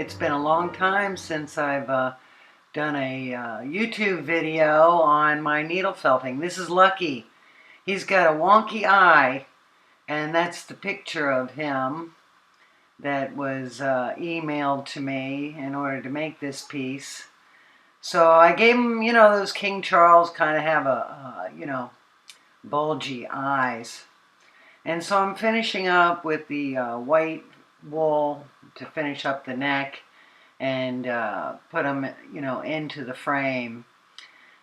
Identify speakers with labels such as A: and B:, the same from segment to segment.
A: It's been a long time since I've done a YouTube video on my needle felting. This is Lucky. He's got a wonky eye, and that's the picture of him that was emailed to me in order to make this piece. So I gave him, those King Charles kind of have a, bulgy eyes. And so I'm finishing up with the white wool to finish up the neck and put them, into the frame.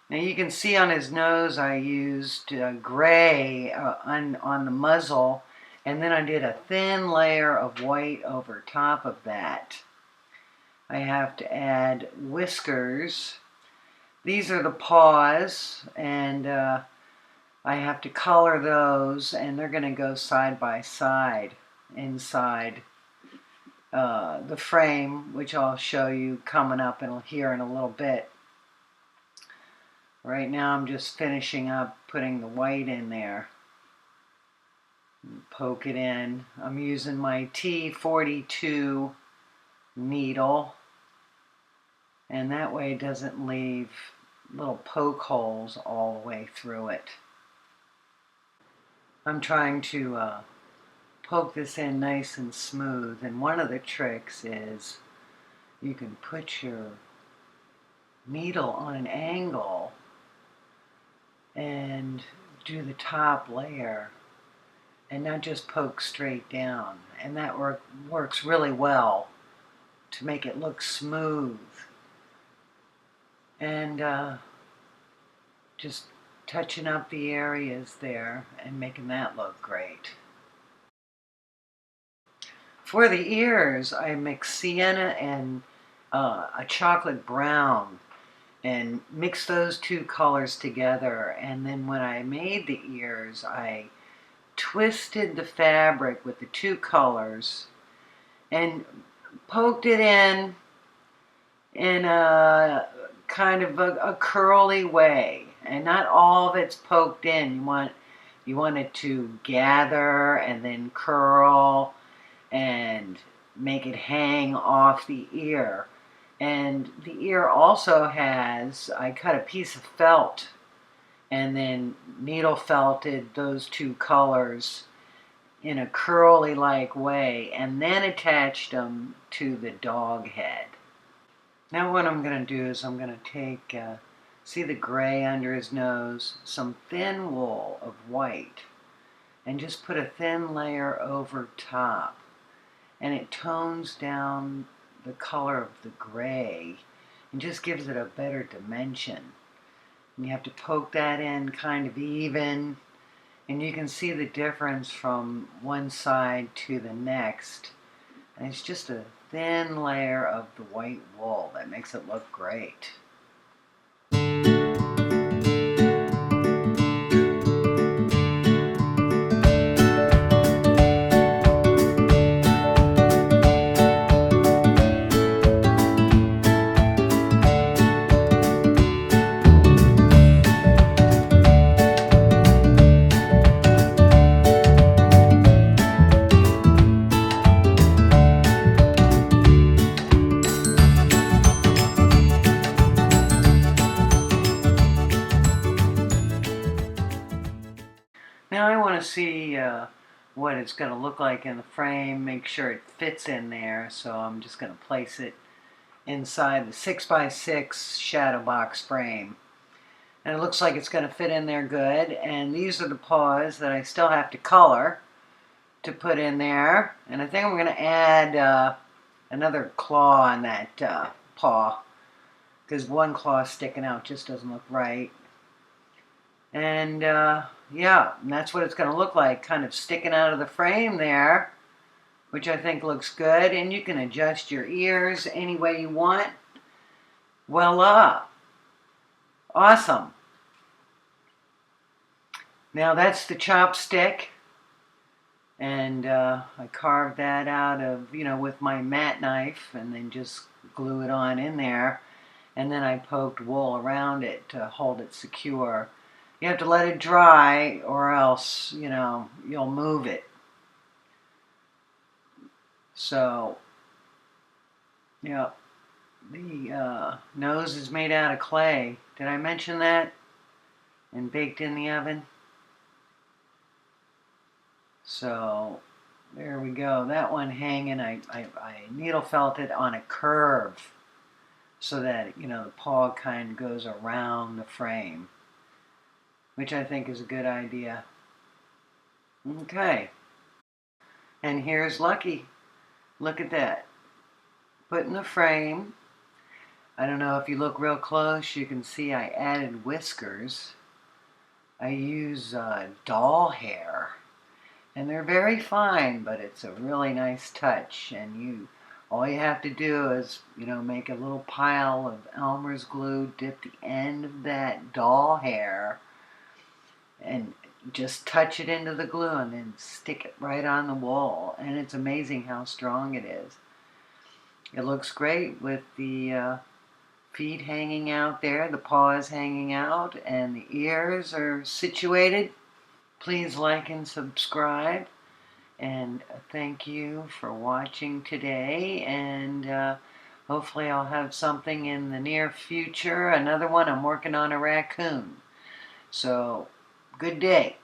A: Now you can see on his nose I used gray on the muzzle, and then I did a thin layer of white over top of that. I have to add whiskers. These are the paws, and I have to color those, and they're going to go side by side inside the frame, which I'll show you coming up here in a little bit. Right now I'm just finishing up putting the white in there. Poke it in. I'm using my T42 needle, and that way it doesn't leave little poke holes all the way through it. I'm trying to poke this in nice and smooth, and one of the tricks is you can put your needle on an angle and do the top layer and not just poke straight down, and that works really well to make it look smooth. And just touching up the areas there and making that look great. For the ears, I mix sienna and a chocolate brown and mix those two colors together. And then when I made the ears, I twisted the fabric with the two colors and poked it in a kind of a curly way. And not all of it's poked in. You want it to gather and then curl and make it hang off the ear. And the ear also has, I cut a piece of felt and then needle felted those two colors in a curly like way, and then attached them to the dog head. Now what I'm going to do is I'm going to take see the gray under his nose, some thin wool of white, and just put a thin layer over top. And it tones down the color of the gray and just gives it a better dimension. And you have to poke that in kind of even, and you can see the difference from one side to the next. And it's just a thin layer of the white wool that makes it look great. Now I want to see what it's going to look like in the frame, make sure it fits in there, so I'm just going to place it inside the 6x6 shadow box frame. And it looks like it's going to fit in there good, and these are the paws that I still have to color to put in there. And I think I'm going to add another claw on that paw, because one claw sticking out just doesn't look right. And yeah, and that's what it's going to look like, kind of sticking out of the frame there, which I think looks good. And you can adjust your ears any way you want. Voila! Awesome! Now that's the chopstick, and I carved that out of, with my mat knife, and then just glue it on in there. And then I poked wool around it to hold it secure. You have to let it dry, or else, you'll move it. So Yeah, the nose is made out of clay. Did I mention that? And baked in the oven. So there we go. That one hanging, I needle felt it on a curve so that, the paw kind of goes around the frame, which I think is a good idea. Okay, and here's Lucky. Look at that. Put in the frame. I don't know if you look real close, you can see I added whiskers. I use doll hair, and they're very fine, but it's a really nice touch. And all you have to do is, make a little pile of Elmer's glue, dip the end of that doll hair, and just touch it into the glue, and then stick it right on the wall. And it's amazing how strong it is. It looks great with the feet hanging out there, the paws hanging out, and the ears are situated. Please like and subscribe. And thank you for watching today. And hopefully I'll have something in the near future. Another one, I'm working on a raccoon. So, good day.